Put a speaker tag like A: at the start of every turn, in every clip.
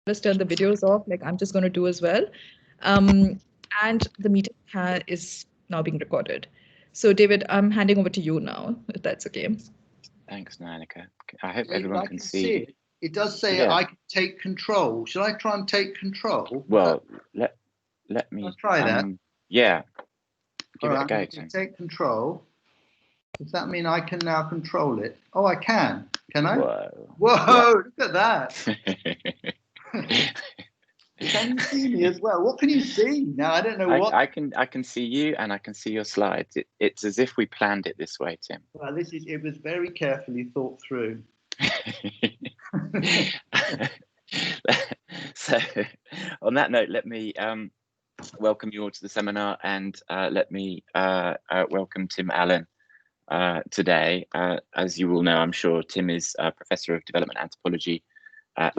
A: just turn the videos off, like I'm just going to do as well. Um, and the meeting is now being recorded. So, David, I'm handing over to you now, if that's okay.
B: Thanks, Nanika. I hope
C: David,
B: everyone
C: I
B: can
C: see
B: see.
C: it. It does say
B: Yeah.
C: I can take control. Should I try and take control?
B: Well, let me.
C: I'll try that.
B: Yeah. Give
C: All
B: it a
C: right,
B: go,
C: I'm
B: Tim.
C: going to take control. Does that mean I can now control it? Oh, I can. Can I?
B: Whoa.
C: Whoa, look at that. Can you see me as well? What can you see? Now, I don't know what.
B: I can see you and I can see your slides. It's as if we planned it this way, Tim.
C: Well, it was very carefully thought through.
B: So, on that note, let me welcome you all to the seminar, and let me welcome Tim Allen today. As you all know, I'm sure, Tim is a Professor of Development Anthropology at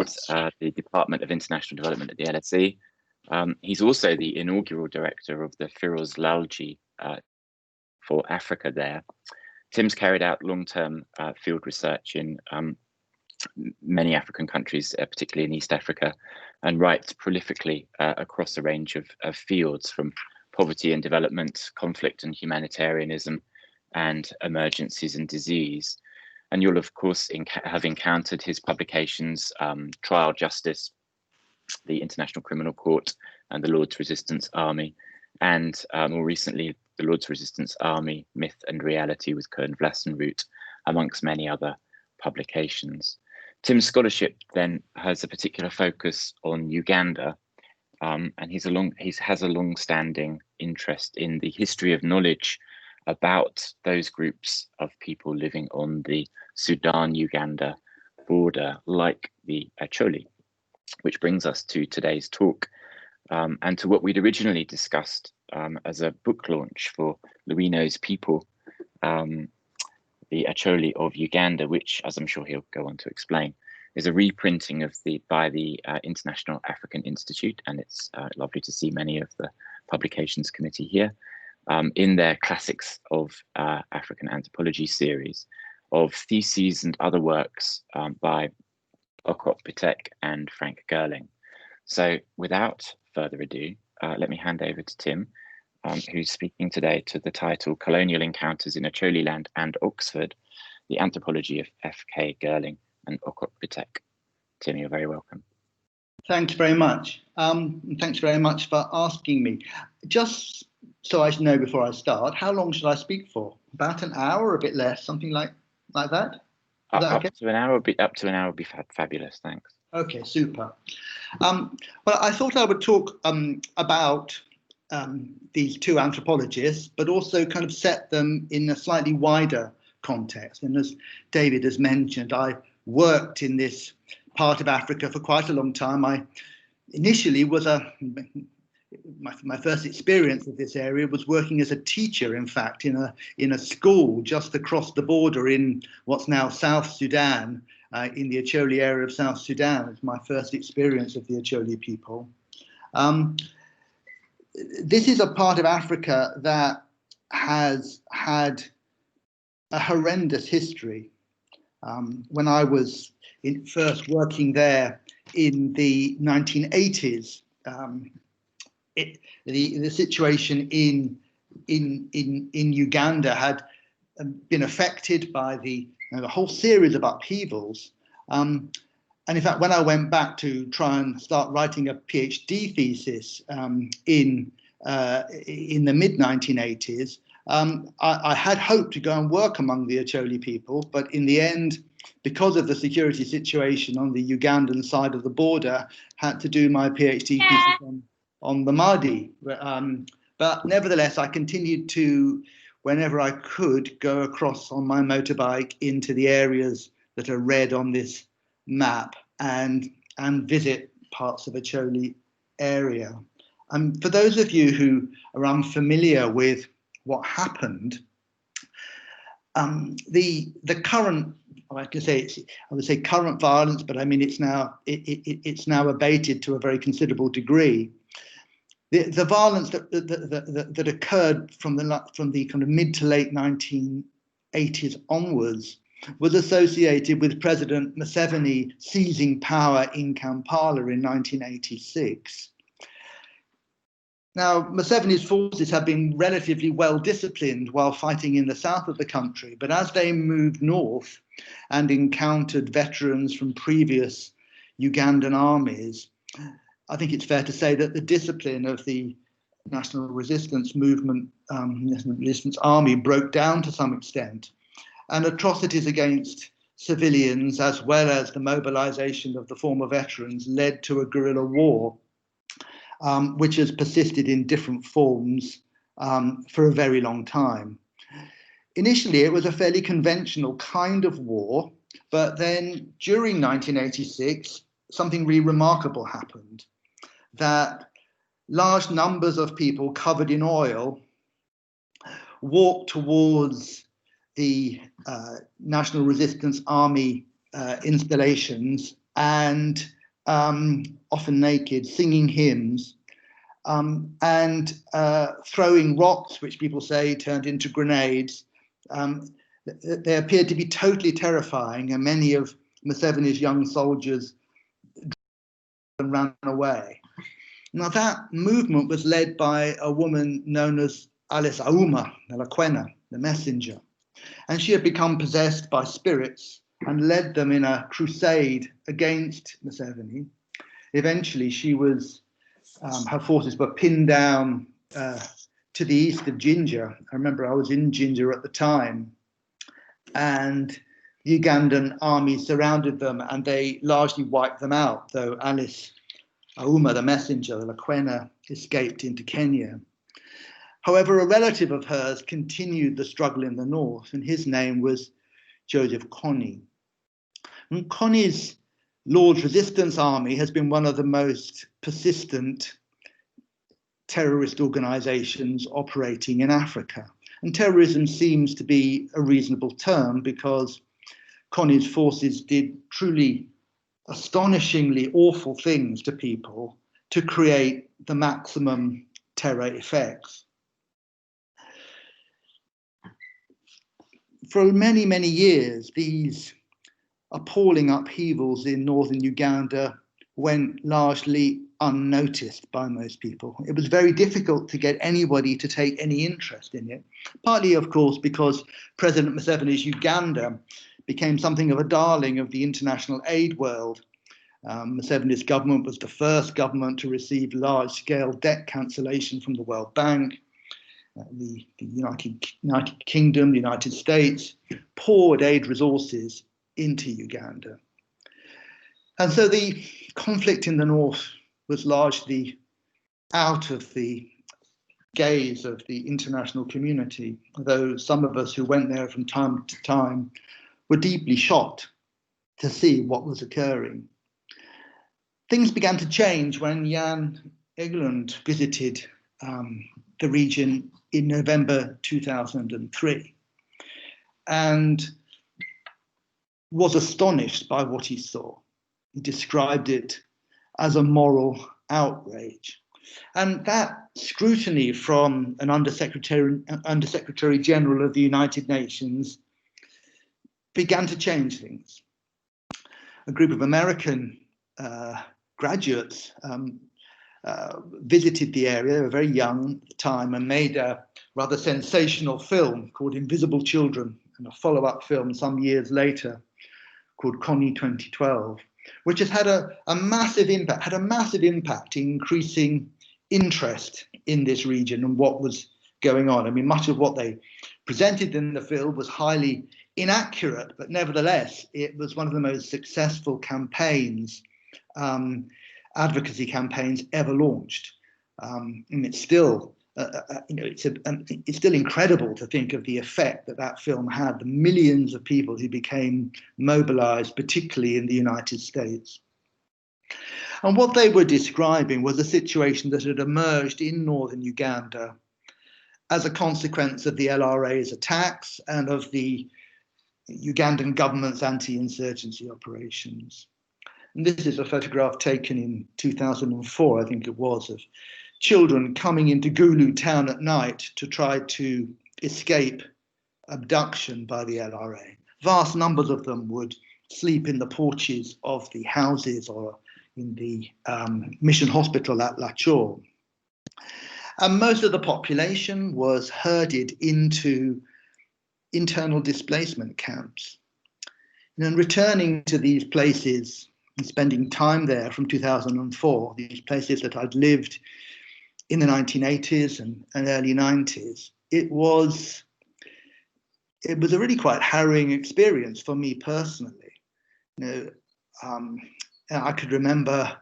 B: the Department of International Development at the LSE. He's also the inaugural director of the Firoz Lalji for Africa there. Tim's carried out long-term field research in many African countries, particularly in East Africa, and writes prolifically across a range of fields, from poverty and development, conflict and humanitarianism, and emergencies and disease. And you'll, of course, have encountered his publications, Trial Justice, the International Criminal Court, and the Lord's Resistance Army, and more recently, the Lord's Resistance Army, Myth and Reality with Kern Vlassenroot, amongst many other publications. Tim's scholarship then has a particular focus on Uganda, and he has a long-standing interest in the history of knowledge about those groups of people living on the Sudan-Uganda border, like the Acholi, which brings us to today's talk, and to what we'd originally discussed as a book launch for Luino's People, the Acholi of Uganda, which, as I'm sure he'll go on to explain, is a reprinting of by the International African Institute, and it's lovely to see many of the publications committee here, in their Classics of African Anthropology series of theses and other works by Okot and F.K.Girling. So without further ado, let me hand over to Tim, who's speaking today to the title Colonial Encounters in Acholiland and Oxford, the Anthropology of F.K.Girling and Okot. Tim, you're very welcome.
C: Thanks very much. Thanks very much for asking me. Just so I know before I start, how long should I speak for? About an hour, a bit less, something like that?
B: Up to an hour would be fabulous. Thanks.
C: Okay, super. Well, I thought I would talk about these two anthropologists, but also kind of set them in a slightly wider context. And as David has mentioned, I worked in this part of Africa for quite a long time. I initially was my first experience of this area was working as a teacher, in fact, in a school just across the border in what's now South Sudan, in the Acholi area of South Sudan. It's my first experience of the Acholi people. This is a part of Africa that has had a horrendous history. When I was first working there in the 1980s, the situation in Uganda had been affected by the whole series of upheavals. And in fact, when I went back to try and start writing a PhD thesis in the mid-1980s, I had hoped to go and work among the Acholi people, but in the end, because of the security situation on the Ugandan side of the border, had to do my PhD thesis on the Mahdi. But nevertheless, I continued to, whenever I could, go across on my motorbike into the areas that are red on this map and visit parts of Acholi area. For those of you who are unfamiliar with what happened, the current, I would say current violence, but I mean it's now abated to a very considerable degree. The violence that occurred from the kind of mid to late 1980s onwards was associated with President Museveni seizing power in Kampala in 1986. Now, Museveni's forces had been relatively well disciplined while fighting in the south of the country, but as they moved north and encountered veterans from previous Ugandan armies, I think it's fair to say that the discipline of the National Resistance Movement, National Resistance Army broke down to some extent, and atrocities against civilians, as well as the mobilization of the former veterans, led to a guerrilla war, which has persisted in different forms for a very long time. Initially, it was a fairly conventional kind of war, but then during 1986, something really remarkable happened, that large numbers of people covered in oil walked towards the National Resistance Army installations and often naked, singing hymns and throwing rocks, which people say turned into grenades. They appeared to be totally terrifying, and many of Museveni's young soldiers ran away. Now, that movement was led by a woman known as Alice Auma, the Lecutre, the messenger. And she had become possessed by spirits and led them in a crusade against Museveni. Eventually, she was, her forces were pinned down to the east of Jinja. I remember I was in Jinja at the time, and the Ugandan army surrounded them and they largely wiped them out, though Alice Auma, the messenger, the Lecutre, escaped into Kenya. However, a relative of hers continued the struggle in the north, and his name was Joseph Kony. And Kony's Lord's Resistance Army has been one of the most persistent terrorist organizations operating in Africa. And terrorism seems to be a reasonable term because Kony's forces did truly astonishingly awful things to people to create the maximum terror effects. For many, many years, these appalling upheavals in northern Uganda went largely unnoticed by most people. It was very difficult to get anybody to take any interest in it, partly, of course, because President Museveni's Uganda became something of a darling of the international aid world. Museveni's government was the first government to receive large-scale debt cancellation from the World Bank. The United Kingdom, the United States poured aid resources into Uganda. And so the conflict in the north was largely out of the gaze of the international community, though some of us who went there from time to time were deeply shocked to see what was occurring. Things began to change when Jan Egeland visited the region in November 2003 and was astonished by what he saw. He described it as a moral outrage. And that scrutiny from an Undersecretary General of the United Nations began to change things. A group of American graduates visited the area. They were very young at the time and made a rather sensational film called Invisible Children, and a follow-up film some years later called Kony 2012, which has had a massive impact in increasing interest in this region and what was going on. I mean, much of what they presented in the film was highly inaccurate, but nevertheless, it was one of the most successful campaigns, advocacy campaigns ever launched. And it's still, it's still incredible to think of the effect that that film had, the millions of people who became mobilized, particularly in the United States. And what they were describing was a situation that had emerged in northern Uganda as a consequence of the LRA's attacks and of the Ugandan government's anti-insurgency operations. And this is a photograph taken in 2004, I think it was, of children coming into Gulu town at night to try to escape abduction by the LRA. vast numbers of them would sleep in the porches of the houses or in the mission hospital at Lachor. And most of the population was herded into internal displacement camps. And returning to these places and spending time there from 2004, these places that I'd lived in the 1980s and early 90s, it was a really quite harrowing experience for me personally. I could remember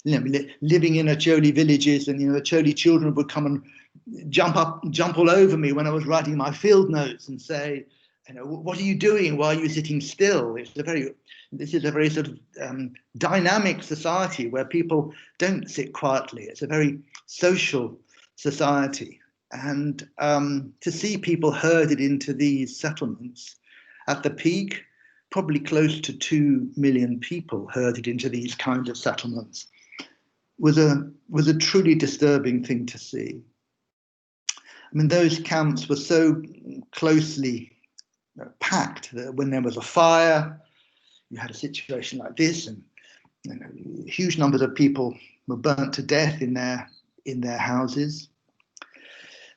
C: living in Acholi villages, and the Acholi children would come and jump all over me when I was writing my field notes and say, what are you doing? Why are you sitting still? This is a very sort of dynamic society where people don't sit quietly. It's a very social society. And to see people herded into these settlements at the peak, probably close to 2 million people herded into these kinds of settlements, was a truly disturbing thing to see. I mean, those camps were so closely packed that when there was a fire, you had a situation like this, and huge numbers of people were burnt to death in their houses.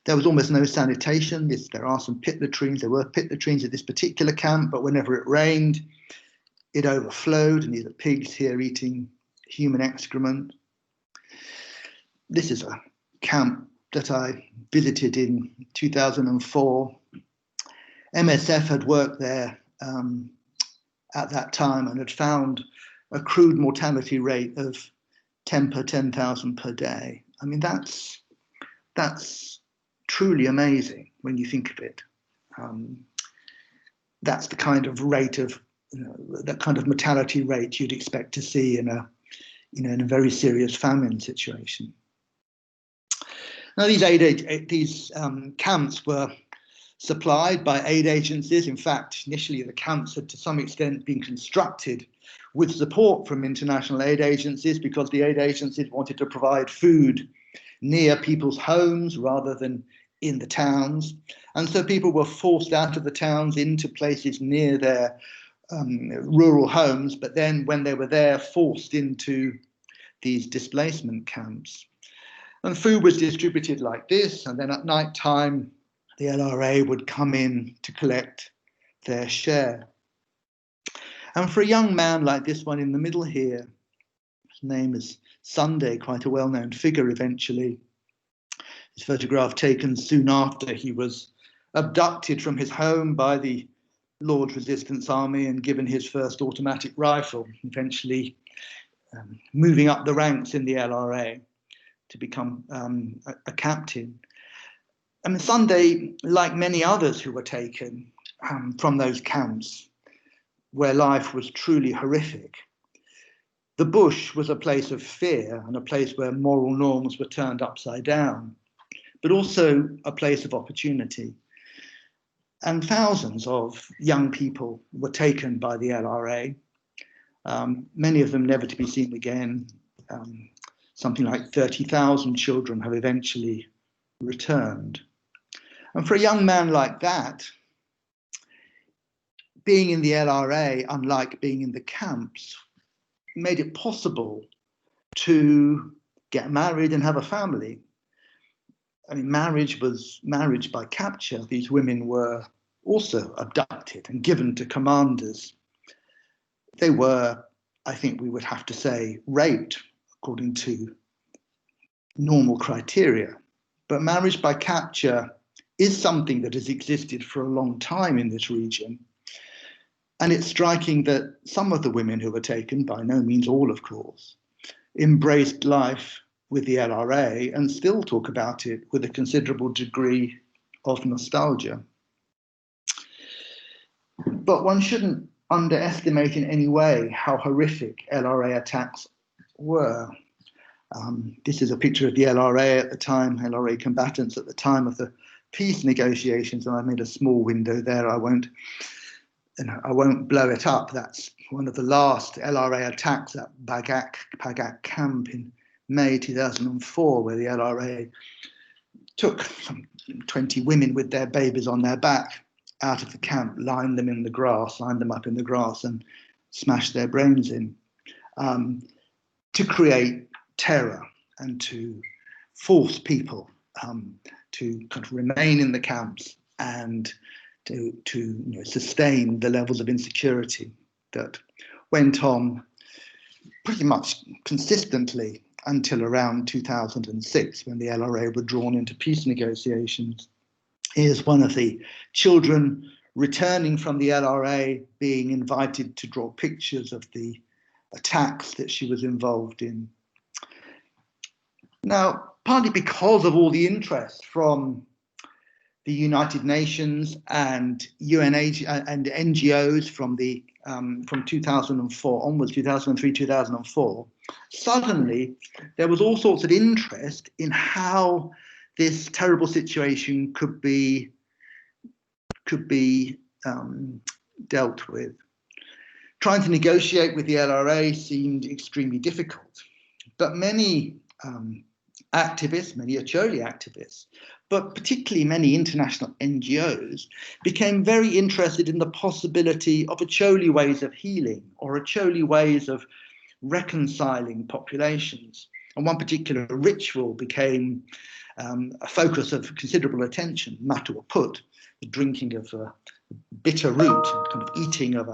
C: There was almost no sanitation. There are some pit latrines. There were pit latrines at this particular camp, but whenever it rained, it overflowed, and these are pigs here eating human excrement. This is a camp that I visited in 2004. MSF had worked there at that time and had found a crude mortality rate of 10 per 10,000 per day. I mean, that's truly amazing when you think of it. That's the kind of rate of, that kind of mortality rate you'd expect to see in a very serious famine situation. Now, these camps were supplied by aid agencies. In fact, initially the camps had to some extent been constructed with support from international aid agencies, because the aid agencies wanted to provide food near people's homes rather than in the towns. And so people were forced out of the towns into places near their rural homes, but then when they were there, forced into these displacement camps. And food was distributed like this, and then at night time, the LRA would come in to collect their share. And for a young man like this one in the middle here, his name is Sunday, quite a well-known figure eventually. His photograph taken soon after he was abducted from his home by the Lord's Resistance Army and given his first automatic rifle, eventually moving up the ranks in the LRA to become a captain. And Sunday, like many others who were taken from those camps where life was truly horrific, the bush was a place of fear and a place where moral norms were turned upside down, but also a place of opportunity. And thousands of young people were taken by the LRA, many of them never to be seen again. Something like 30,000 children have eventually returned. And for a young man like that, being in the LRA, unlike being in the camps, made it possible to get married and have a family. I mean, marriage was marriage by capture. These women were also abducted and given to commanders. They were, I think we would have to say, raped according to normal criteria. But marriage by capture is something that has existed for a long time in this region. And it's striking that some of the women who were taken, by no means all, of course, embraced life with the LRA and still talk about it with a considerable degree of nostalgia. But one shouldn't underestimate in any way how horrific LRA attacks were. This is a picture of the LRA at the time, LRA combatants at the time of the peace negotiations, and I made a small window there. I won't blow it up. That's one of the last LRA attacks at Bagak camp in May 2004, where the LRA took some 20 women with their babies on their back out of the camp, line them in the grass, line them up in the grass and smash their brains in, to create terror and to force people to kind of remain in the camps and to sustain the levels of insecurity that went on pretty much consistently until around 2006, when the LRA were drawn into peace negotiations. Here's one of the children returning from the LRA being invited to draw pictures of the attacks that she was involved in. Now, partly because of all the interest from the United Nations and UNH and NGOs from 2004 onwards, 2003, 2004, suddenly there was all sorts of interest in how this terrible situation could be dealt with. Trying to negotiate with the LRA seemed extremely difficult, but many activists, many Acholi activists, but particularly many international NGOs, became very interested in the possibility of Acholi ways of healing or Acholi ways of reconciling populations. And one particular ritual became a focus of considerable attention, matu Okot, the drinking of a bitter root, kind of eating of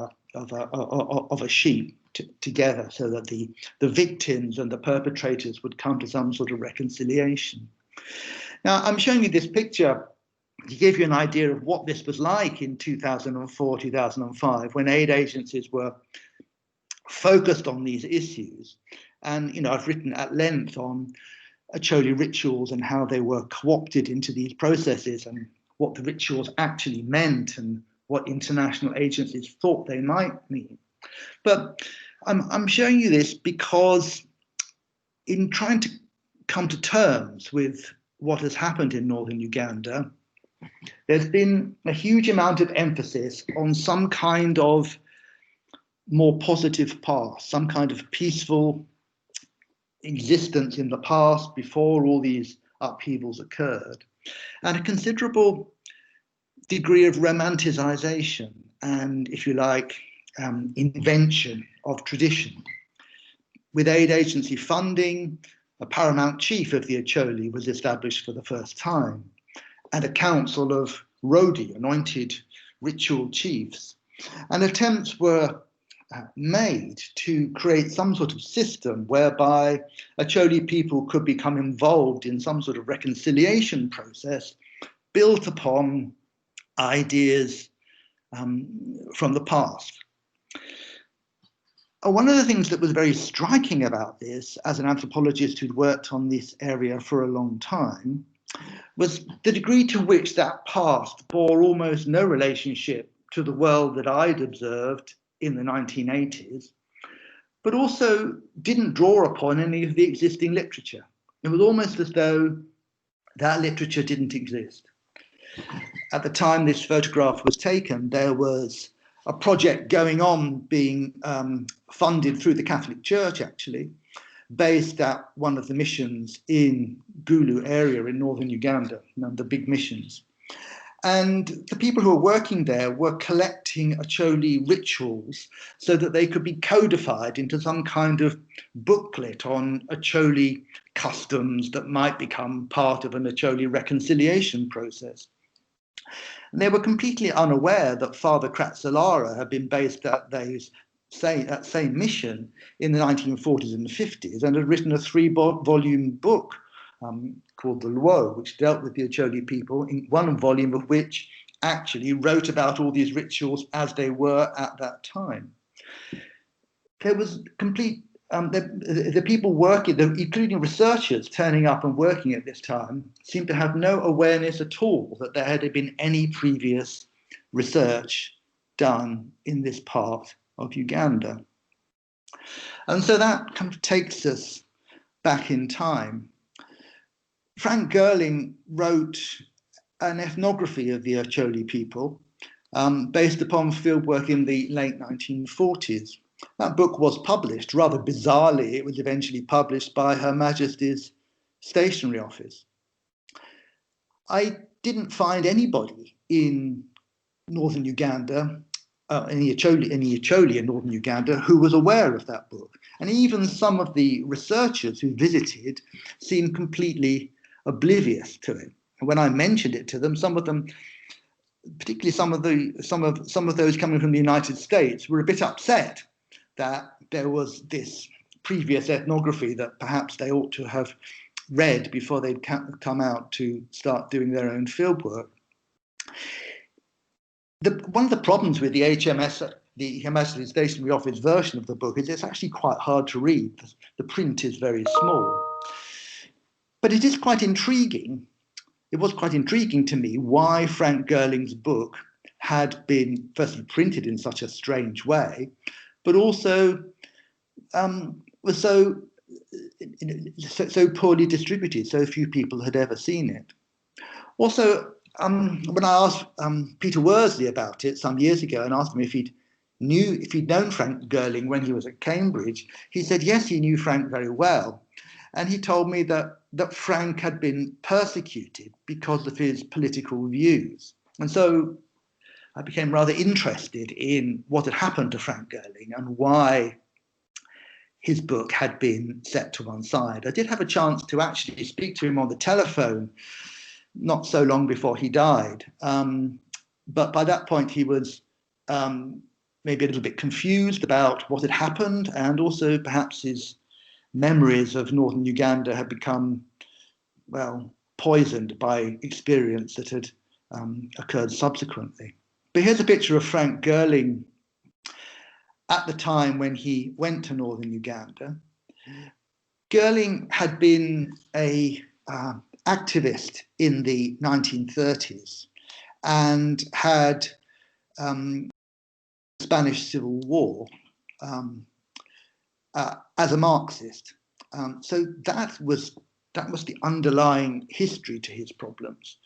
C: a sheep together, so that the victims and the perpetrators would come to some sort of reconciliation. Now, I'm showing you this picture to give you an idea of what this was like in 2004, 2005, when aid agencies were focused on these issues. And, I've written at length on Acholi rituals and how they were co-opted into these processes and what the rituals actually meant and what international agencies thought they might mean. But I'm showing you this because in trying to come to terms with what has happened in northern Uganda, there's been a huge amount of emphasis on some kind of more positive past, some kind of peaceful existence in the past before all these upheavals occurred, and a considerable degree of romanticization and, if you like, invention of tradition. With aid agency funding, a paramount chief of the Acholi was established for the first time, and a council of Rodi, anointed ritual chiefs. And attempts were made to create some sort of system whereby Acholi people could become involved in some sort of reconciliation process built upon ideas from the past. One of the things that was very striking about this, as an anthropologist who'd worked on this area for a long time, was the degree to which that past bore almost no relationship to the world that I'd observed in the 1980s, but also didn't draw upon any of the existing literature. It was almost as though that literature didn't exist. At the time this photograph was taken, there was a project going on being funded through the Catholic Church, actually, based at one of the missions in Gulu area in northern Uganda, the big missions. And the people who were working there were collecting Acholi rituals so that they could be codified into some kind of booklet on Acholi customs that might become part of an Acholi reconciliation process. And they were completely unaware that Father Kratsalara had been based at that same mission in the 1940s and the 50s and had written a 3-volume book called The Luo, which dealt with the Acholi people, in one volume of which actually wrote about all these rituals as they were at that time. There was complete, the people working, including researchers turning up and working at this time, seemed to have no awareness at all that there had been any previous research done in this part of Uganda. And so that kind of takes us back in time. F.K.Girling wrote an ethnography of the Acholi people based upon fieldwork in the late 1940s. That book was published, rather bizarrely, it was eventually published by Her Majesty's Stationery Office. I didn't find anybody in northern Uganda, in the Acholi in northern Uganda, who was aware of that book. And even some of the researchers who visited seemed completely oblivious to it. And when I mentioned it to them, some of them, particularly some of those coming from the United States, were a bit upset that there was this previous ethnography that perhaps they ought to have read before they'd come out to start doing their own fieldwork. One of the problems with the HMS, the Hermaphrodite Stationery Office version of the book, is it's actually quite hard to read. The print is very small. But it is quite intriguing. It was quite intriguing to me why Frank Girling's book had been firstly printed in such a strange way, but also was so poorly distributed. So few people had ever seen it. Also, when I asked Peter Worsley about it some years ago and asked him if he'd known Frank Girling when he was at Cambridge, he said yes, he knew Frank very well, and he told me that Frank had been persecuted because of his political views. And so I became rather interested in what had happened to Frank Girling and why his book had been set to one side. I did have a chance to actually speak to him on the telephone not so long before he died. But by that point, he was maybe a little bit confused about what had happened, and also perhaps his memories of northern Uganda had become, well, poisoned by experience that had occurred subsequently. But here's a picture of Frank Girling at the time when he went to northern Uganda. Girling had been a activist in the 1930s and had the Spanish Civil War as a Marxist. So that was the underlying history to his problems.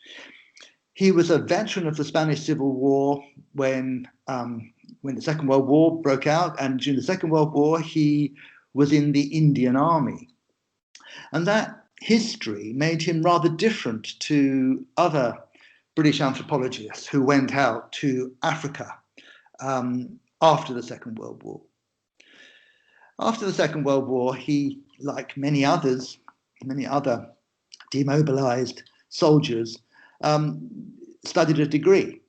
C: He was a veteran of the Spanish Civil War when the Second World War broke out, and during the Second World War he was in the Indian Army. And that history made him rather different to other British anthropologists who went out to Africa after the Second World War. After the Second World War, he, like many other demobilized soldiers, studied a degree.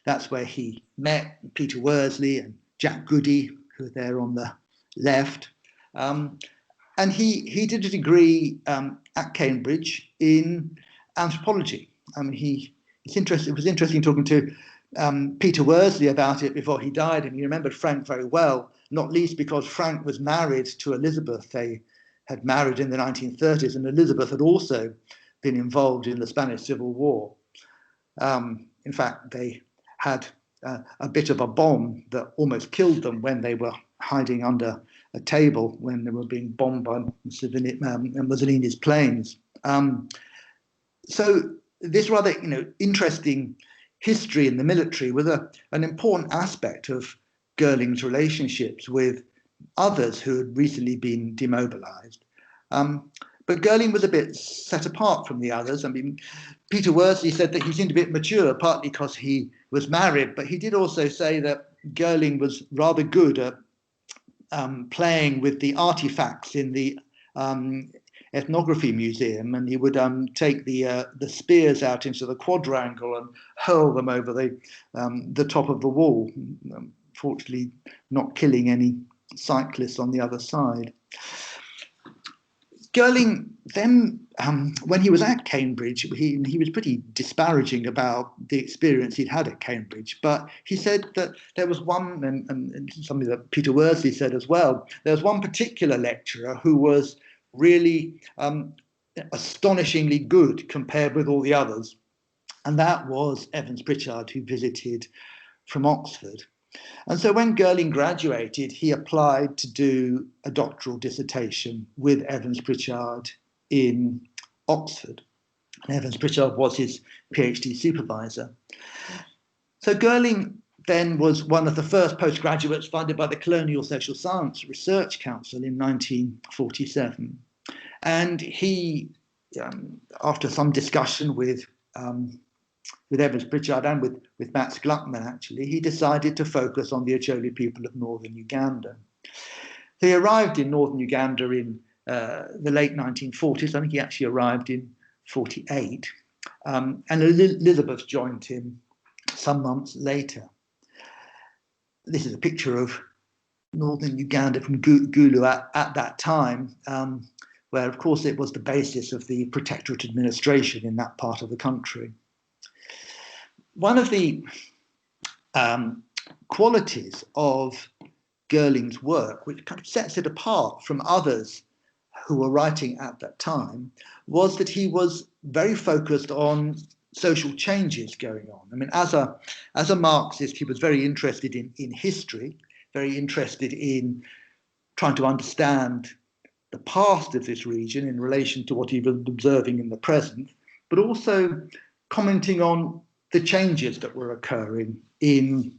C: That's where he met Peter Worsley and Jack Goody, who are there on the left. And he did a degree at Cambridge in anthropology. I mean, it was interesting talking to Peter Worsley about it before he died, and he remembered Frank very well, not least because Frank was married to Elizabeth. They had married in the 1930s, and Elizabeth had also been involved in the Spanish Civil War. In fact, they had a bit of a bomb that almost killed them when they were hiding under a table when they were being bombed by Mussolini's planes. So this rather interesting history in the military was an important aspect of Girling's relationships with others who had recently been demobilized. But Girling was a bit set apart from the others. I mean, Peter Worsley said that he seemed a bit mature, partly because he was married, but he did also say that Girling was rather good at playing with the artifacts in the ethnography museum, and he would take the spears out into the quadrangle and hurl them over the top of the wall, fortunately not killing any cyclists on the other side. Girling then, when he was at Cambridge, he was pretty disparaging about the experience he'd had at Cambridge, but he said that there was one, and something that Peter Worsley said as well, there was one particular lecturer who was really astonishingly good compared with all the others, and that was Evans Pritchard, who visited from Oxford. And so when Girling graduated, he applied to do a doctoral dissertation with Evans Pritchard in Oxford. And Evans Pritchard was his PhD supervisor. So Girling then was one of the first postgraduates funded by the Colonial Social Science Research Council in 1947. And he, after some discussion with Evans Pritchard and with Mats Gluckman, actually, he decided to focus on the Acholi people of northern Uganda. He arrived in northern Uganda in the late 1940s. I think he actually arrived in 48. And Elizabeth joined him some months later. This is a picture of northern Uganda from Gulu at that time, where, of course, it was the basis of the protectorate administration in that part of the country. One of the qualities of Girling's work, which kind of sets it apart from others who were writing at that time, was that he was very focused on social changes going on. I mean, as a Marxist, he was very interested in history, very interested in trying to understand the past of this region in relation to what he was observing in the present, but also commenting on the changes that were occurring in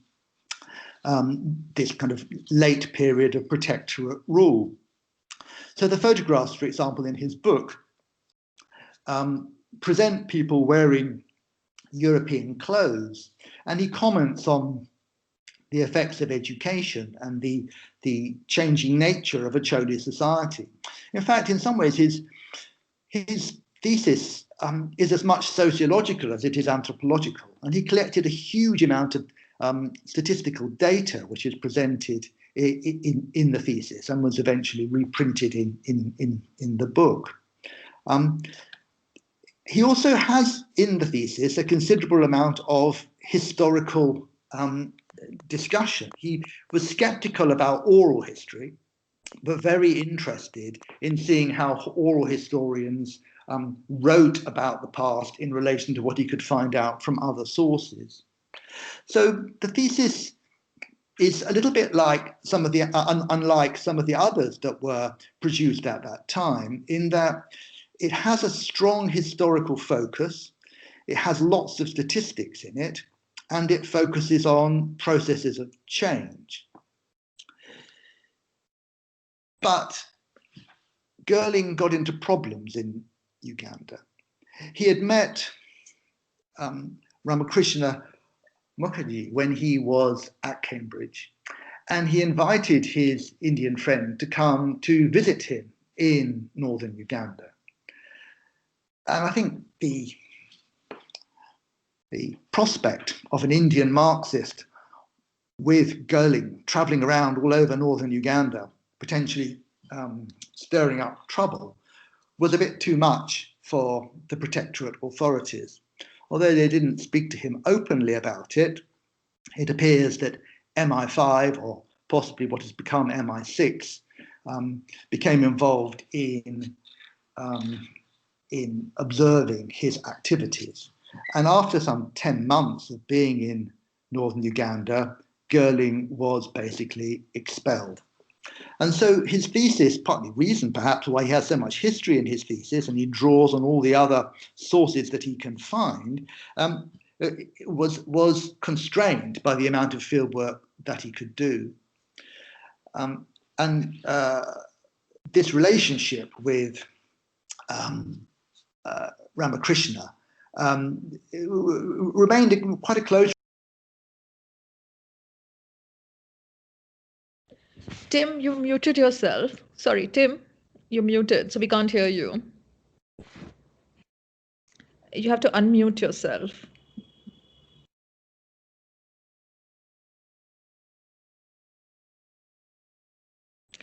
C: this kind of late period of protectorate rule. So the photographs, for example, in his book, present people wearing European clothes, and he comments on the effects of education and the changing nature of Acholi society. In fact, in some ways, his thesis is as much sociological as it is anthropological, and he collected a huge amount of statistical data, which is presented in the thesis and was eventually reprinted in the book. He also has in the thesis a considerable amount of historical discussion. He was skeptical about oral history, but very interested in seeing how oral historians wrote about the past in relation to what he could find out from other sources. So the thesis is a little bit like some of the, unlike some of the others that were produced at that time, in that it has a strong historical focus, it has lots of statistics in it, and it focuses on processes of change. But Girling got into problems in Uganda. He had met Ramakrishna Mukherjee when he was at Cambridge, and he invited his Indian friend to come to visit him in northern Uganda. And I think the prospect of an Indian Marxist with Girling traveling around all over northern Uganda, potentially stirring up trouble, was a bit too much for the protectorate authorities. Although they didn't speak to him openly about it, it appears that MI5, or possibly what has become MI6, became involved in observing his activities. And after some 10 months of being in northern Uganda, Girling was basically expelled. And so his thesis, partly reason perhaps why he has so much history in his thesis, and he draws on all the other sources that he can find, was constrained by the amount of fieldwork that he could do. This relationship with Ramakrishna remained quite a close.
A: Tim, you muted yourself. Sorry, Tim, you're muted, so we can't hear you. You have to unmute yourself.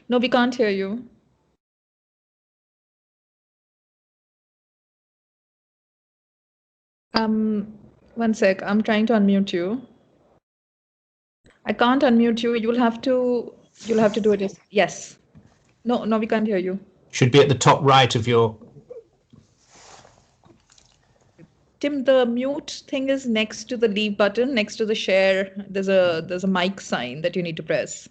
A: No, we can't hear you. One sec, I'm trying to unmute you. I can't unmute you. You'll have to do it. Yes. No, we can't hear you.
D: Should be at the top right of your.
A: Tim, the mute thing is next to the leave button, next to the share. There's a mic sign that you need to press.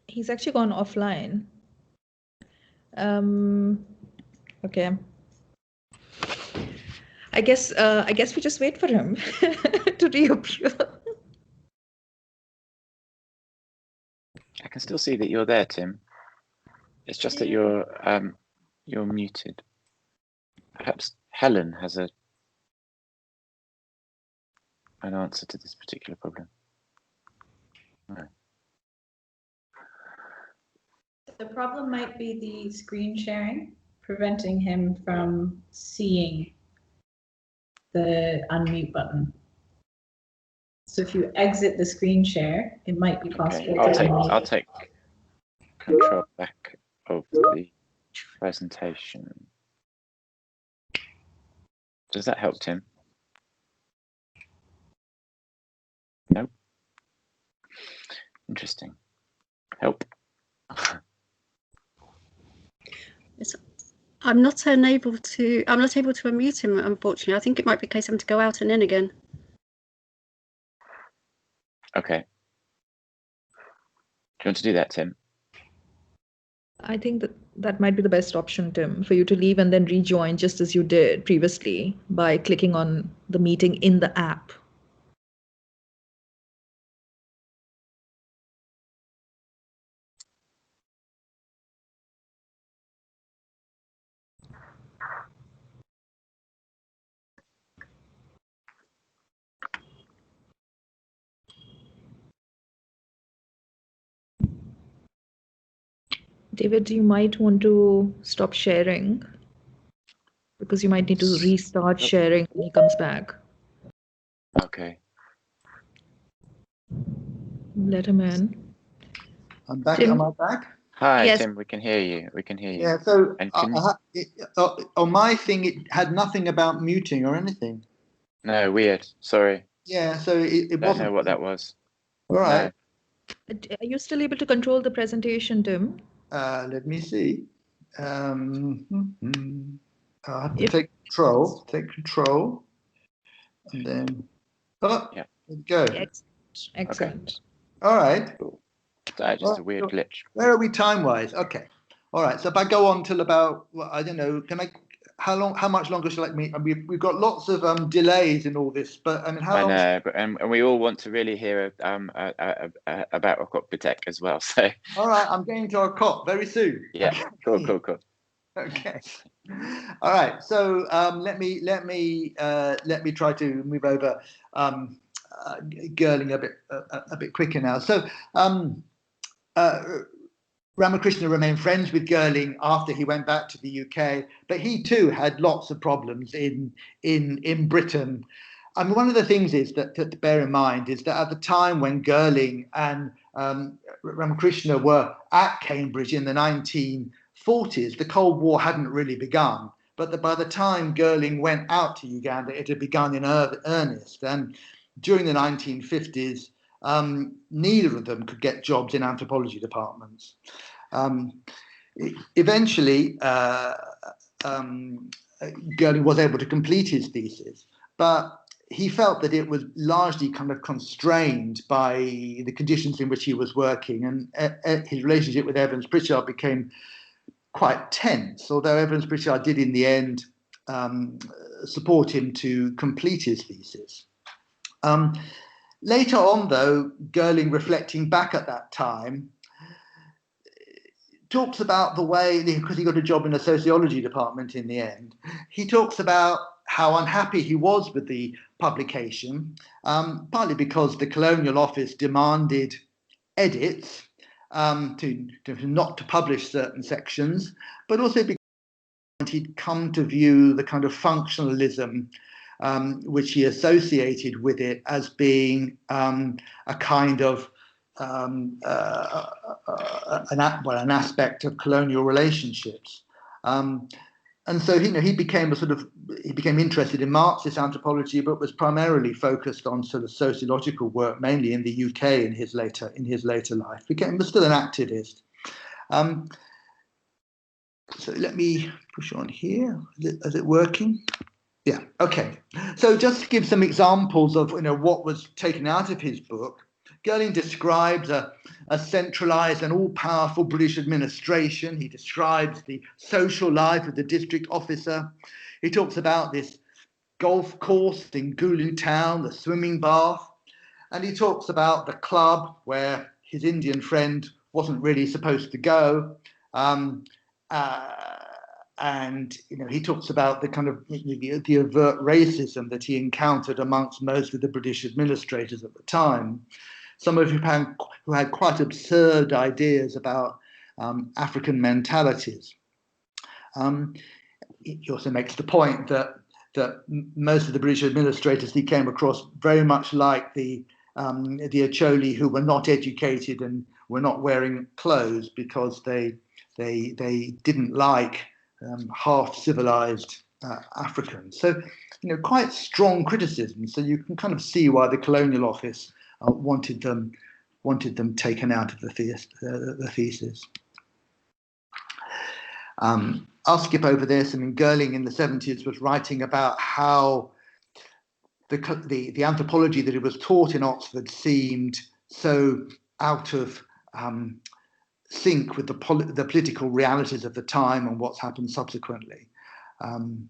A: He's actually gone offline. Okay. I guess we just wait for him to reappear.
B: I can still see that you're there, Tim. It's just that you're muted. Perhaps Helen has an answer to this particular problem. No.
E: The problem might be the screen sharing, preventing him from seeing the unmute button. So if you exit the screen share, it might be possible
B: Okay,
E: to
B: I'll take control back of the presentation. Does that help, Tim? Nope. Interesting. Help.
F: I'm not able to unmute him, unfortunately. I think it might be a case of having to go out and in again.
B: Okay. Do you want to do that, Tim?
A: I think that might be the best option, Tim, for you to leave and then rejoin just as you did previously by clicking on the meeting in the app. David, you might want to stop sharing because you might need to restart sharing when he comes back.
B: Okay.
A: Let him in.
C: I'm back.
A: Tim?
C: Am I back?
B: Hi,
A: Yes.
B: Tim. We can hear you. We can hear you.
C: Yeah. So
B: And
C: on my thing, it had nothing about muting or anything.
B: No, weird. Sorry.
C: Yeah. So it
B: Don't
C: wasn't.
B: know what that was.
C: All right.
A: Are you still able to control the presentation, Tim?
C: Let me see. I'll have to
A: If-
C: take control, and then. Oh,
B: Yeah.
C: there we go.
A: Excellent.
C: All right.
B: Cool. Just a weird glitch.
C: Where are we time-wise? Okay. All right. So if I go on till about, well, I don't know, how much longer shall I me? We've got lots of delays in all this, but I mean, how long?
B: I know, but and we all want to really hear about Okot as well. So.
C: All right. I'm getting to our cop very soon.
B: Yeah.
C: Okay.
B: Cool.
C: Okay. All right. So let me try to move over Girling a bit quicker now. So Ramakrishna remained friends with Girling after he went back to the UK, but he too had lots of problems in Britain. I mean, one of the things is that to bear in mind is that at the time when Girling and Ramakrishna were at Cambridge in the 1940s, the Cold War hadn't really begun. But by the time Girling went out to Uganda, it had begun in earnest. And during the 1950s, neither of them could get jobs in anthropology departments. Eventually, Girling was able to complete his thesis, but he felt that it was largely kind of constrained by the conditions in which he was working, and his relationship with Evans Pritchard became quite tense, although Evans Pritchard did in the end support him to complete his thesis. Later on, though, Girling, reflecting back at that time, talks about the way, because he got a job in the sociology department in the end, he talks about how unhappy he was with the publication, partly because the Colonial Office demanded edits not to publish certain sections, but also because he'd come to view the kind of functionalism which he associated with it as being a kind of an aspect of colonial relationships. And so he became interested in Marxist anthropology, but was primarily focused on sort of sociological work, mainly in the UK in his later life. He was still an activist. So let me push on here. Is it working? Yeah. Okay. So just to give some examples of what was taken out of his book, Girling describes a centralized and all-powerful British administration. He describes the social life of the district officer. He talks about this golf course in Gulu town, the swimming bath, and he talks about the club where his Indian friend wasn't really supposed to go, And he talks about the kind of the overt racism that he encountered amongst most of the British administrators at the time, some of who had quite absurd ideas about African mentalities. He also makes the point that most of the British administrators he came across very much like the Acholi, who were not educated and were not wearing clothes because they didn't like half civilized Africans. So quite strong criticism. So you can kind of see why the Colonial Office wanted them taken out of the thesis. I'll skip over this. I mean, Girling in the 70s was writing about how the anthropology that he was taught in Oxford seemed so out of sync with the political realities of the time and what's happened subsequently. And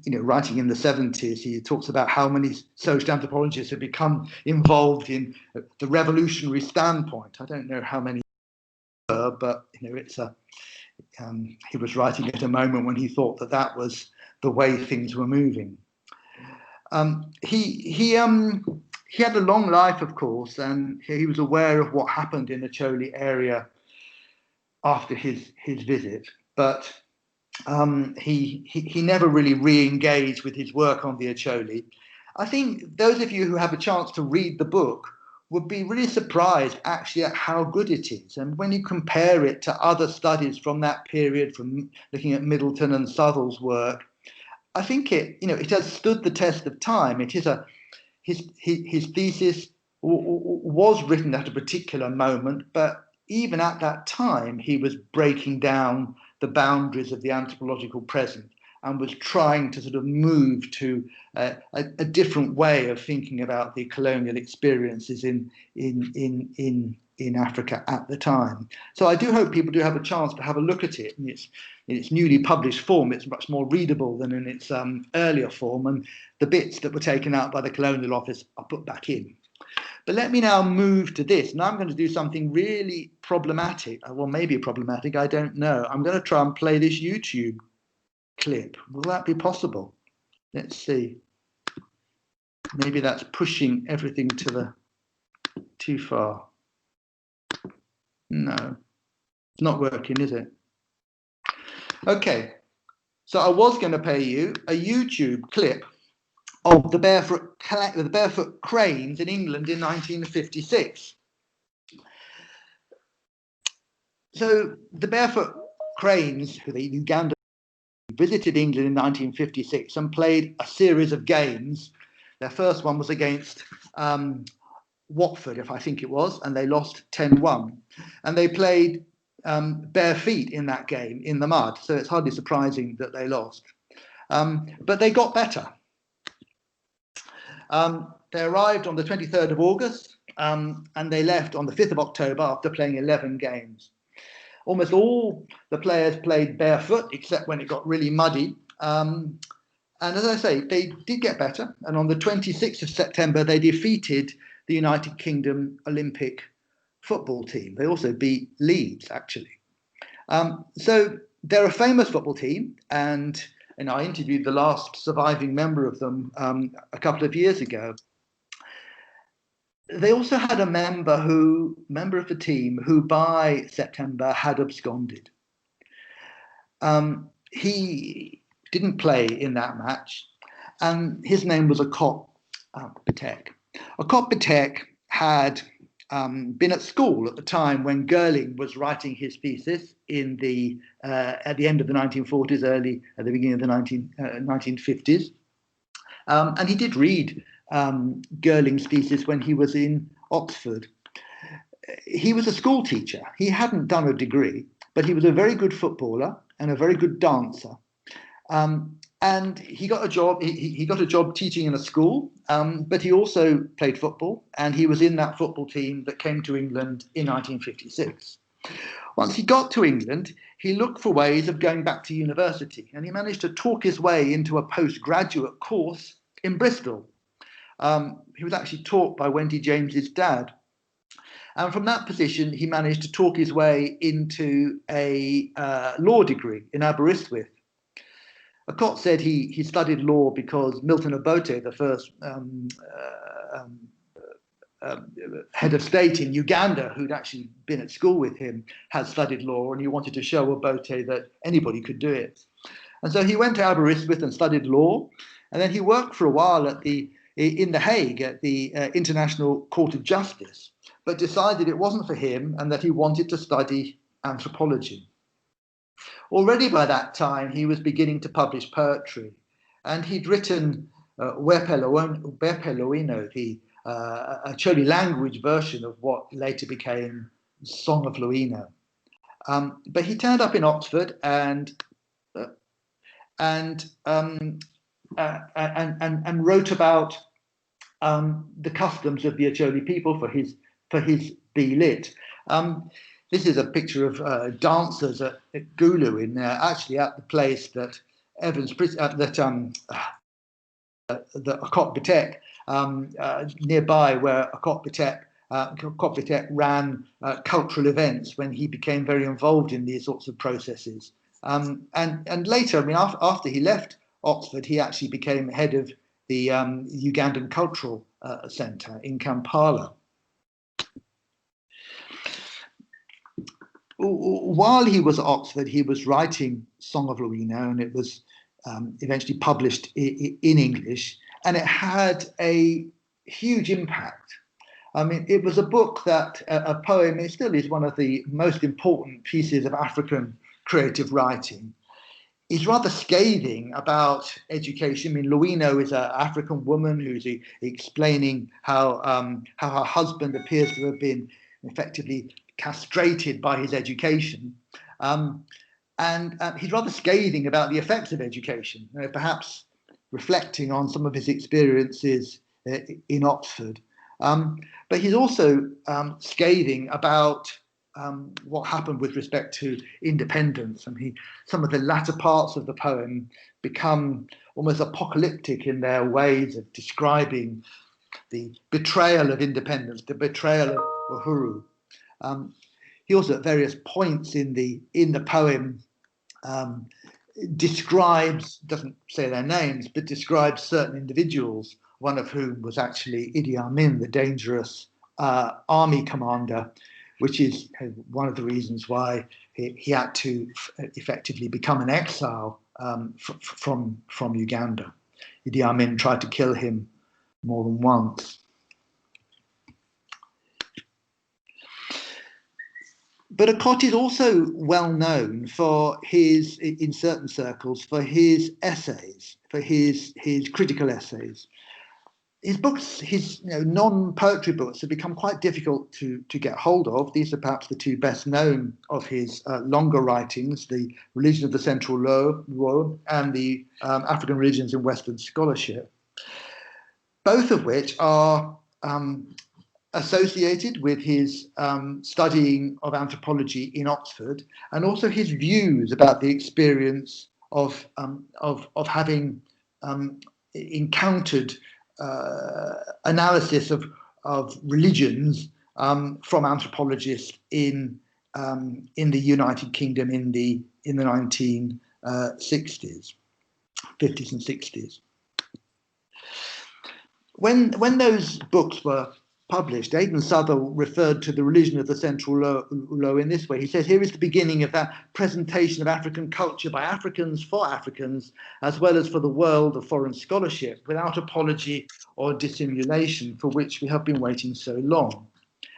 C: writing in the 70s, he talks about how many social anthropologists have become involved in the revolutionary standpoint. I don't know how many were, but it's he was writing at a moment when he thought that was the way things were moving. He had a long life, of course, and he was aware of what happened in the Acholi area after his visit, but he never really re-engaged with his work on the Acholi. I think those of you who have a chance to read the book would be really surprised actually at how good it is. And when you compare it to other studies from that period, from looking at Middleton and Southall's work, I think it has stood the test of time. It is his thesis was written at a particular moment, but even at that time, he was breaking down the boundaries of the anthropological present and was trying to sort of move to a different way of thinking about the colonial experiences in Africa at the time. So I do hope people do have a chance to have a look at it in its newly published form. It's much more readable than in its earlier form, and the bits that were taken out by the Colonial Office are put back in. But let me now move to this. Now I'm going to do something really problematic. Well, maybe problematic, I don't know. I'm going to try and play this YouTube clip. Will that be possible? Let's see. Maybe that's pushing everything too far. No, it's not working, is it? Okay, so I was going to play you a YouTube clip of the barefoot cranes in England in 1956. So the barefoot cranes, who the Uganda visited England in 1956 and played a series of games. Their first one was against Watford, if I think it was, and they lost 10-1. And they played bare feet in that game in the mud, so it's hardly surprising that they lost. But they got better. They arrived on the 23rd of August and they left on the 5th of October after playing 11 games. Almost all the players played barefoot, except when it got really muddy. And as I say, they did get better. And on the 26th of September, they defeated the United Kingdom Olympic football team. They also beat Leeds, actually. So they're a famous football team. And I interviewed the last surviving member of them a couple of years ago. They also had a member of the team who by September had absconded. He didn't play in that match, and his name was Okot. Okot had been at school at the time when Girling was writing his thesis in at the end of the 1940s, at the beginning of the 1950s, and he did read Girling's thesis when he was in Oxford. He was a school teacher. He hadn't done a degree, but he was a very good footballer and a very good dancer. And he got a job. He got a job teaching in a school, but he also played football, and he was in that football team that came to England in 1956. Once he got to England, he looked for ways of going back to university, and he managed to talk his way into a postgraduate course in Bristol. He was actually taught by Wendy James's dad. And from that position, he managed to talk his way into a law degree in Aberystwyth. Okot said he studied law because Milton Obote, the first head of state in Uganda, who'd actually been at school with him, had studied law, and he wanted to show Obote that anybody could do it. And so he went to Aberystwyth and studied law, and then he worked for a while in The Hague at the International Court of Justice, but decided it wasn't for him and that he wanted to study anthropology. Already by that time, he was beginning to publish poetry, and he'd written Werpeloino, the Acholi language version of what later became Song of Luino. But he turned up in Oxford and wrote about the customs of the Acholi people for his B Lit. This is a picture of dancers at Gulu in actually at the place that the Okot Bitek, nearby where Okot Bitek ran cultural events when he became very involved in these sorts of processes. And later, I mean, after he left Oxford, he actually became head of the Ugandan Cultural Centre in Kampala. While he was at Oxford, he was writing Song of Luino, and it was eventually published in English, and it had a huge impact. I mean, it was a book that, a poem, it still is one of the most important pieces of African creative writing. It's rather scathing about education. I mean, Luino is an African woman who's explaining how her husband appears to have been effectively castrated by his education. And he's rather scathing about the effects of education, perhaps reflecting on some of his experiences in Oxford. But he's also scathing about what happened with respect to independence. And some of the latter parts of the poem become almost apocalyptic in their ways of describing the betrayal of independence, the betrayal of Uhuru. He also, at various points in the poem, describes, doesn't say their names, but describes certain individuals, one of whom was actually Idi Amin, the dangerous army commander, which is one of the reasons why he had to effectively become an exile from Uganda. Idi Amin tried to kill him more than once. But Okot is also well known for his, in certain circles, for his essays, for his critical essays. His books, his non-poetry books, have become quite difficult to get hold of. These are perhaps the two best known of his longer writings, The Religion of the Central World and The African Religions in Western Scholarship, both of which are associated with his studying of anthropology in Oxford, and also his views about the experience of having encountered analysis of religions from anthropologists in the United Kingdom in the 1960s, 50s and 60s. When those books were published, Aidan Southall referred to The Religion of the Central Low in this way. He said, here is the beginning of that presentation of African culture by Africans for Africans, as well as for the world of foreign scholarship, without apology or dissimulation, for which we have been waiting so long.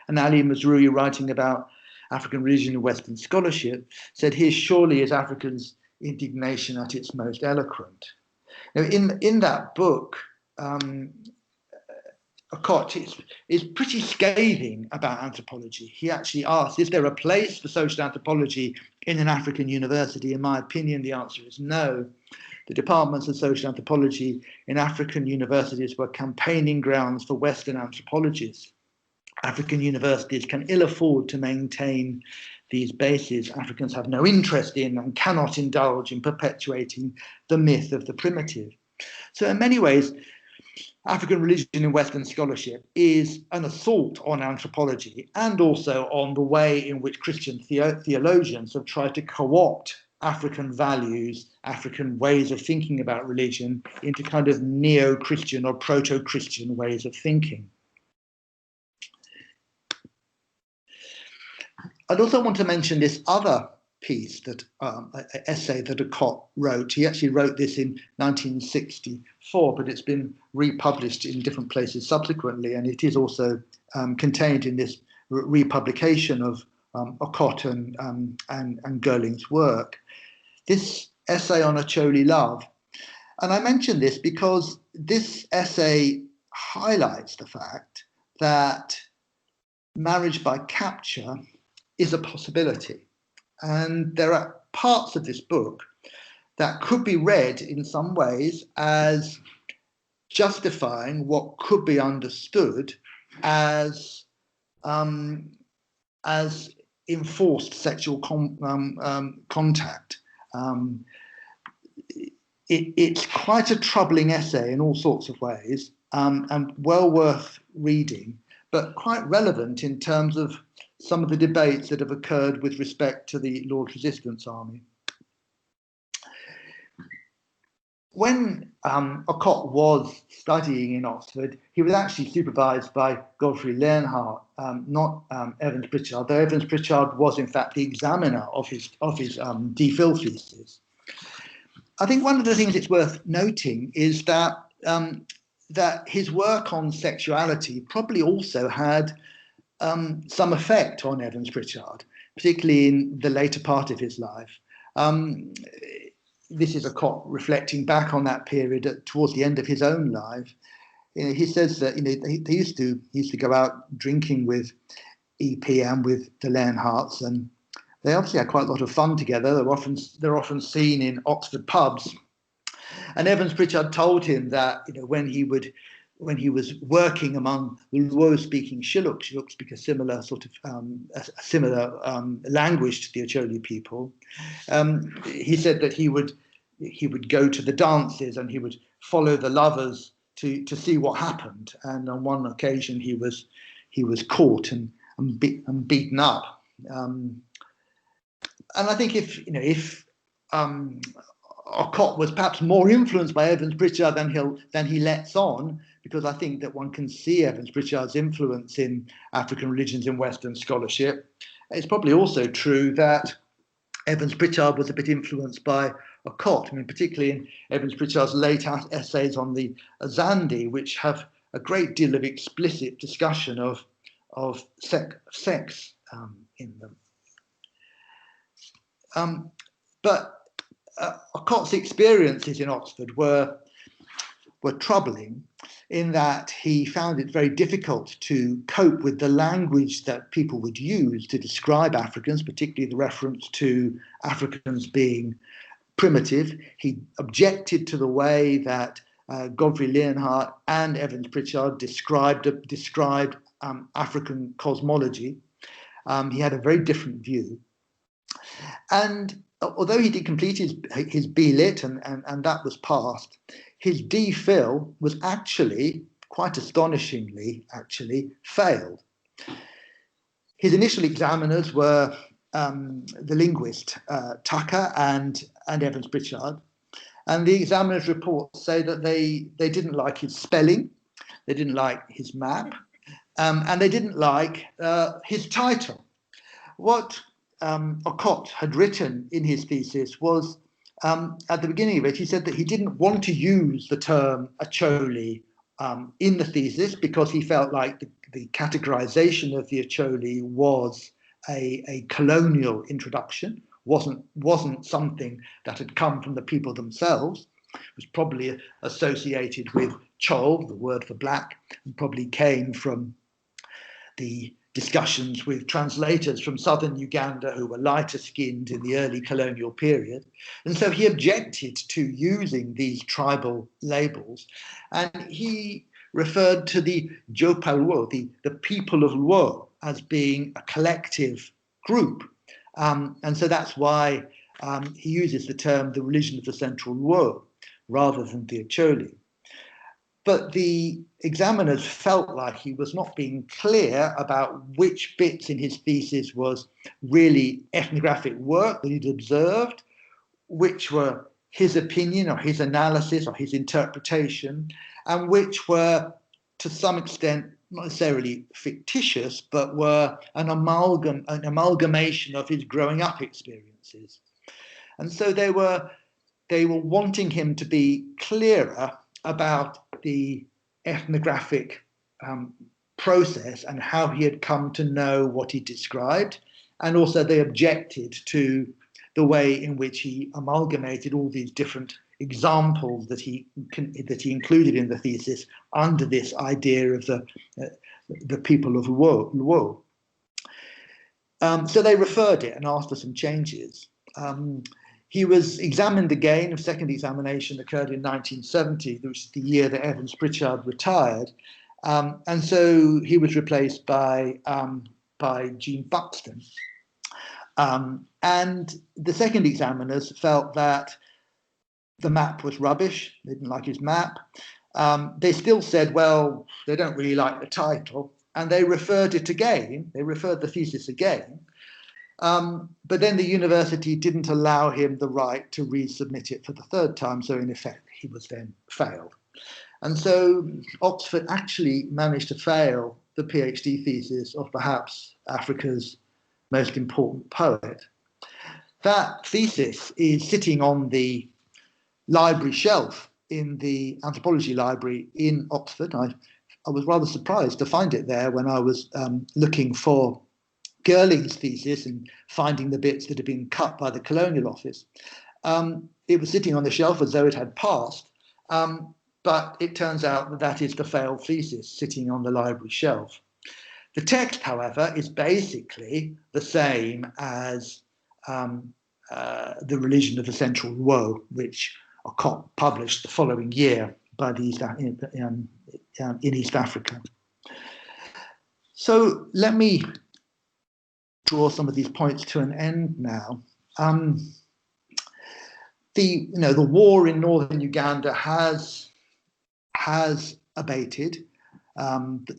C: And Ali Mazrui, writing about African religion and Western scholarship, said, here surely is Africa's indignation at its most eloquent. Now, in that book, Okot is pretty scathing about anthropology. He actually asks, is there a place for social anthropology in an African university? In my opinion, the answer is no. The departments of social anthropology in African universities were campaigning grounds for Western anthropologists. African universities can ill afford to maintain these bases. Africans have no interest in and cannot indulge in perpetuating the myth of the primitive. So in many ways, African religion in Western scholarship is an assault on anthropology and also on the way in which Christian theologians have tried to co-opt African values, African ways of thinking about religion into kind of neo-Christian or proto-Christian ways of thinking. I'd also want to mention this other piece, that essay that Okot wrote. He actually wrote this in 1964, but it's been republished in different places subsequently, and it is also contained in this republication of Okot and Girling's work. This essay on Acholi love, and I mention this because this essay highlights the fact that marriage by capture is a possibility. And there are parts of this book that could be read in some ways as justifying what could be understood as enforced sexual contact. It's quite a troubling essay in all sorts of ways, and well worth reading, but quite relevant in terms of some of the debates that have occurred with respect to the Lord's Resistance Army. When Okot was studying in Oxford, he was actually supervised by Godfrey Learnhardt, not Evans Pritchard, though Evans Pritchard was in fact the examiner of his DPhil thesis. I think one of the things it's worth noting is that that his work on sexuality probably also had some effect on Evans Pritchard, particularly in the later part of his life. This is Okot reflecting back on that period towards the end of his own life. He says that he used to go out drinking with EP and with the Learnhardts, and they obviously had quite a lot of fun together. They're often seen in Oxford pubs. And Evans Pritchard told him that when he was working among the Luo-speaking Shilluk speak a similar sort of language to the Acholi people. He said that he would go to the dances and he would follow the lovers to see what happened. And on one occasion he was caught and beaten up. And I think if Okot was perhaps more influenced by Evans Pritchard than he lets on, because I think that one can see Evans Pritchard's influence in African religions in Western scholarship. It's probably also true that Evans Pritchard was a bit influenced by Okot. I mean, particularly in Evans Pritchard's late essays on the Azandi, which have a great deal of explicit discussion of sex in them. But Okot's experiences in Oxford were troubling in that he found it very difficult to cope with the language that people would use to describe Africans, particularly the reference to Africans being primitive. He objected to the way that Godfrey Learnhardt and Evans Pritchard described African cosmology. He had a very different view. And although he did complete his B.Lit and that was passed, his D.Phil was actually, quite astonishingly, failed. His initial examiners were the linguist Tucker and Evans Pritchard, and the examiners' reports say that they didn't like his spelling, they didn't like his map, and they didn't like his title. What Okot had written in his thesis was, at the beginning of it, he said that he didn't want to use the term Acholi in the thesis because he felt like the categorization of the Acholi was a colonial introduction, wasn't something that had come from the people themselves. It was probably associated with chol, the word for black, and probably came from the discussions with translators from southern Uganda who were lighter skinned in the early colonial period. And so he objected to using these tribal labels, and he referred to the Jopalwo, the people of Luo, as being a collective group. And so that's why he uses the term the religion of the central Luo rather than the Acholi. but the examiners felt like he was not being clear about which bits in his thesis was really ethnographic work that he'd observed, which were his opinion or his analysis or his interpretation, and which were to some extent not necessarily fictitious, but were an amalgamation of his growing up experiences. And so they were wanting him to be clearer about the ethnographic process and how he had come to know what he described. And also they objected to the way in which he amalgamated all these different examples that he included in the thesis under this idea of the people of Luo. So they referred it and asked for some changes. He was examined again. A second examination occurred in 1970, which is the year that Evans Pritchard retired. And so he was replaced by Jean Buxton. And the second examiners felt that the map was rubbish. They didn't like his map. They still said, well, they don't really like the title. And they referred it again. They referred the thesis again. But then the university didn't allow him the right to resubmit it for the third time. So in effect, he was then failed. And so Oxford actually managed to fail the PhD thesis of perhaps Africa's most important poet. That thesis is sitting on the library shelf in the Anthropology library in Oxford. I was rather surprised to find it there when I was looking for Girling's thesis and finding the bits that had been cut by the Colonial office. It was sitting on the shelf as though it had passed, but it turns out that that is the failed thesis sitting on the library shelf. The text, however, is basically the same as The Religion of the Central Luo, which Okot published the following year by the in East Africa. So let me draw some of these points to an end now. The war in northern Uganda has abated.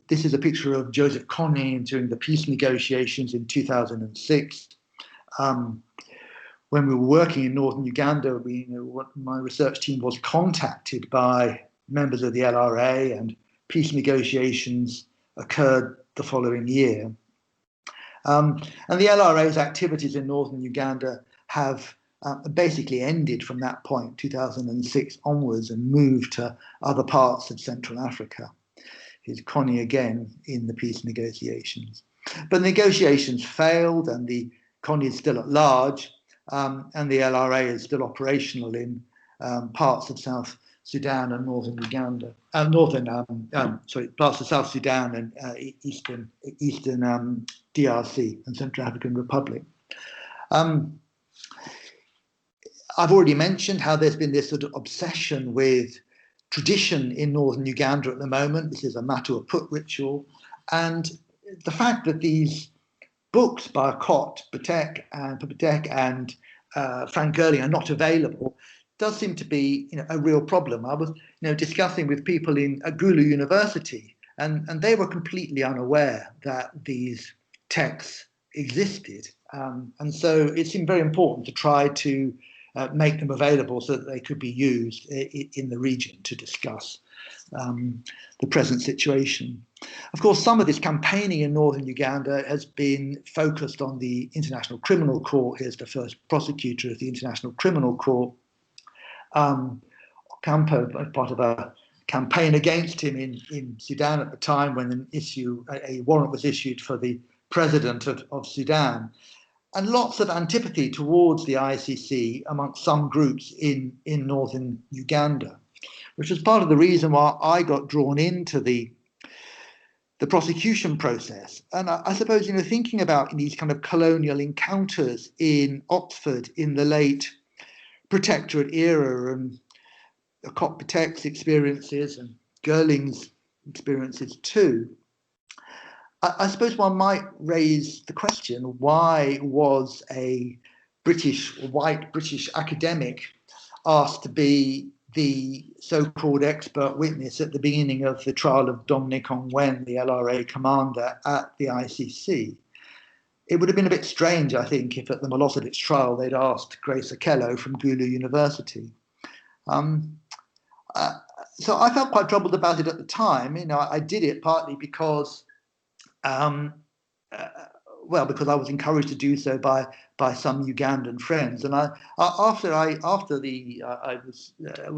C: This is a picture of Joseph Kony during the peace negotiations in 2006. When we were working in northern Uganda, my research team was contacted by members of the LRA, and peace negotiations occurred the following year. And the LRA's activities in northern Uganda have basically ended from that point, 2006 onwards, and moved to other parts of Central Africa. Here's Kony again in the peace negotiations. But negotiations failed, and the Kony is still at large, and the LRA is still operational in parts of South Sudan and northern Uganda, parts of South Sudan and eastern DRC and Central African Republic. I've already mentioned how there's been this sort of obsession with tradition in northern Uganda at the moment. This is a Matua Put ritual, and the fact that these books by Okot, Patek and F.K.Girling are not available does seem to be a real problem. I was discussing with people at Gulu University, and they were completely unaware that these texts existed. And so it seemed very important to try to make them available so that they could be used in the region to discuss the present situation. Of course, some of this campaigning in northern Uganda has been focused on the International Criminal Court. Here's the first prosecutor of the International Criminal Court, Ocampo, part of a campaign against him in Sudan at the time when a warrant was issued for the president of Sudan. And lots of antipathy towards the ICC amongst some groups in northern Uganda, which was part of the reason why I got drawn into the prosecution process. And I suppose, thinking about these kind of colonial encounters in Oxford in the late Protectorate era, and Okot Patek's experiences and Girling's experiences too, I suppose one might raise the question, why was a white British academic asked to be the so-called expert witness at the beginning of the trial of Dominic Ongwen, the LRA commander at the ICC. It would have been a bit strange, I think, if at the Milosevic trial they'd asked Grace Okello from Gulu University. So I felt quite troubled about it at the time. You know, I did it partly because, well, because I was encouraged to do so by some Ugandan friends. And I was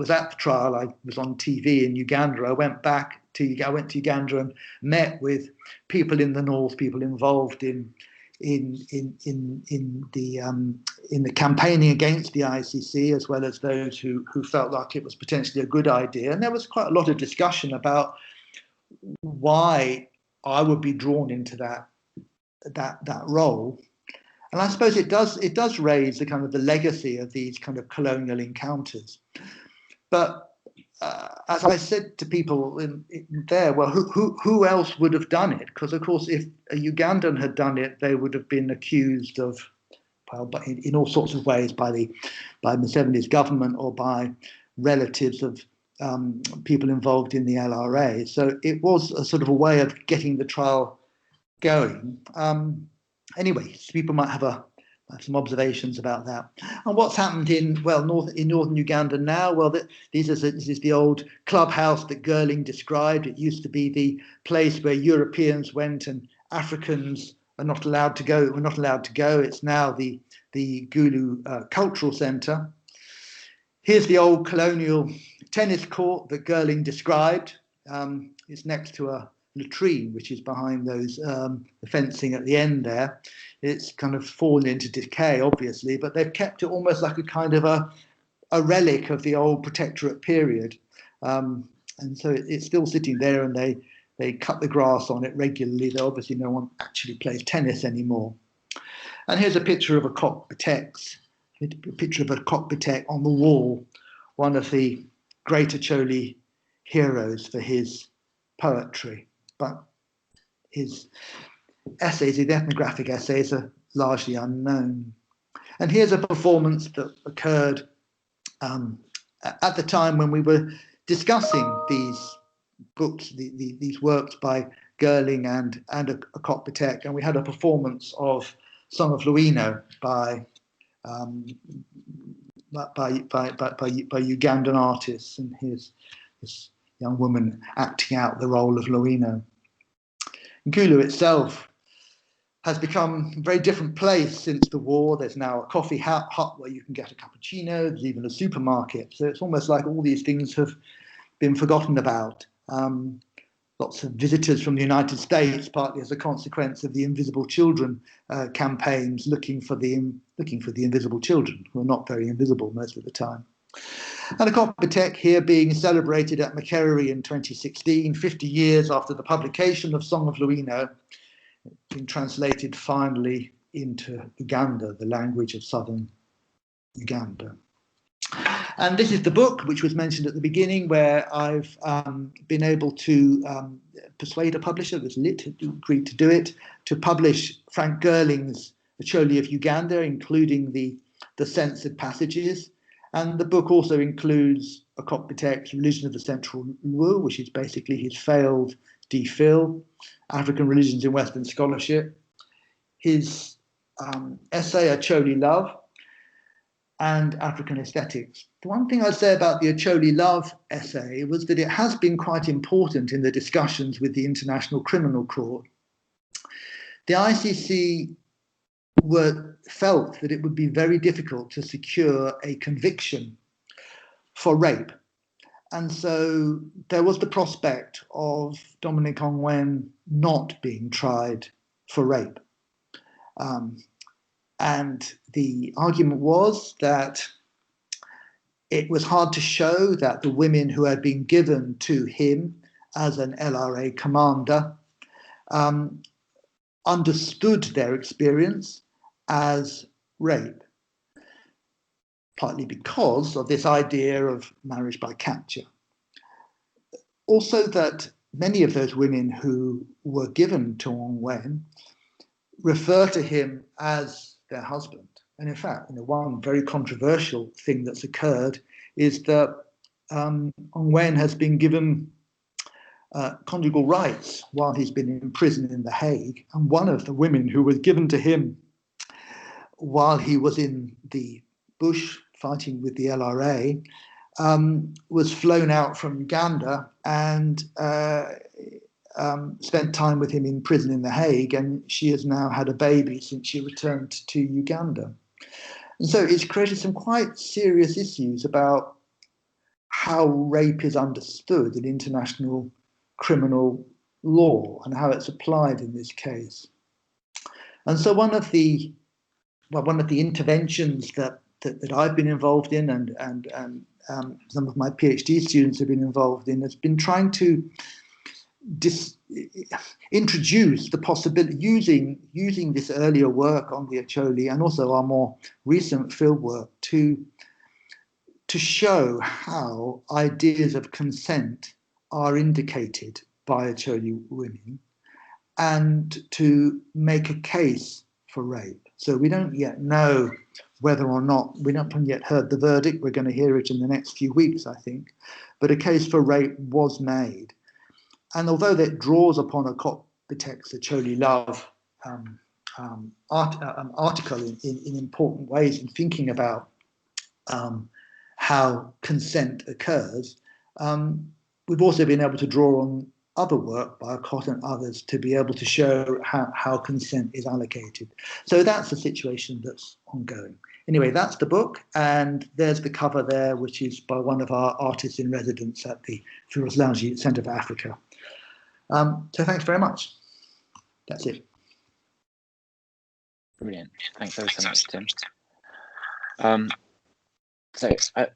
C: at the trial. I was on TV in Uganda. I went to Uganda and met with people in the north, people involved in the campaigning against the ICC, as well as those who felt like it was potentially a good idea. And there was quite a lot of discussion about why I would be drawn into that role. And I suppose it does raise the kind of the legacy of these kind of colonial encounters. But as I said to people in there, well, who else would have done it? Because of course, if a Ugandan had done it, they would have been accused of, well, in all sorts of ways by Museveni's government or by relatives of people involved in the LRA. So it was a sort of a way of getting the trial going. Anyway, so people might have some observations about that. And what's happened in northern Uganda now? Well, this is the old clubhouse that Girling described. It used to be the place where Europeans went and Africans are not allowed to go. Were not allowed to go. It's now the Gulu Cultural Centre. Here's the old colonial tennis court that Girling described. It's next to a latrine, which is behind those the fencing at the end there. It's kind of fallen into decay, obviously, but they've kept it almost like a kind of a relic of the old protectorate period. And so it's still sitting there, and they cut the grass on it regularly. Though obviously no one actually plays tennis anymore. And here's a picture of Okot on the wall, one of the great Acholi heroes for his poetry. But his essays, his ethnographic essays, are largely unknown. And here's a performance that occurred at the time when we were discussing these books, these works by Girling and Okot, and we had a performance of Song of Luino by Ugandan artists, and here's this young woman acting out the role of Luino. Gulu itself has become a very different place since the war. There's now a coffee hut where you can get a cappuccino. There's even a supermarket. So it's almost like all these things have been forgotten about. Lots of visitors from the United States, partly as a consequence of the Invisible Children campaigns, looking for the invisible children, who are not very invisible most of the time. And Okot here being celebrated at Makerere in 2016, 50 years after the publication of Song of Luino, being translated finally into Uganda, the language of southern Uganda. And this is the book which was mentioned at the beginning, where I've been able to persuade a publisher, that's Lit, who agreed to do it, to publish Frank Girling's Acholi of Uganda, including the censored passages. And the book also includes Okot Religion of the Central Luo, which is basically his failed DPhil, African Religions in Western Scholarship, his essay Acholi Love, and African Aesthetics. The one thing I'd say about the Acholi Love essay was that it has been quite important in the discussions with the International Criminal Court. The ICC felt that it would be very difficult to secure a conviction for rape. And so there was the prospect of Dominic Ongwen not being tried for rape. And the argument was that it was hard to show that the women who had been given to him as an LRA commander understood their experience as rape, partly because of this idea of marriage by capture. Also that many of those women who were given to Ongwen refer to him as their husband. And in fact, one very controversial thing that's occurred is that Nguyen has been given conjugal rights while he's been in prison in The Hague. And one of the women who was given to him while he was in the bush fighting with the LRA was flown out from Uganda and spent time with him in prison in The Hague, and she has now had a baby since she returned to Uganda. And so it's created some quite serious issues about how rape is understood in international criminal law and how it's applied in this case. And so one of the interventions that I've been involved in and some of my PhD students have been involved in has been trying to introduce the possibility, using this earlier work on the Acholi and also our more recent field work to show how ideas of consent are indicated by Acholi women and to make a case for rape. So we don't yet know whether or not, we haven't yet heard the verdict. We're going to hear it in the next few weeks, I think. But a case for rape was made. And although that draws upon Okot Bitek's Acholi Love article in important ways in thinking about how consent occurs, we've also been able to draw on other work by Okot and others to be able to show how consent is allocated. So that's the situation that's ongoing. Anyway, that's the book, and there's the cover there, which is by one of our artists in residence at the Firouzlaji Centre for Africa. So thanks very much. That's it.
B: Brilliant. Thanks ever so much, Tim. So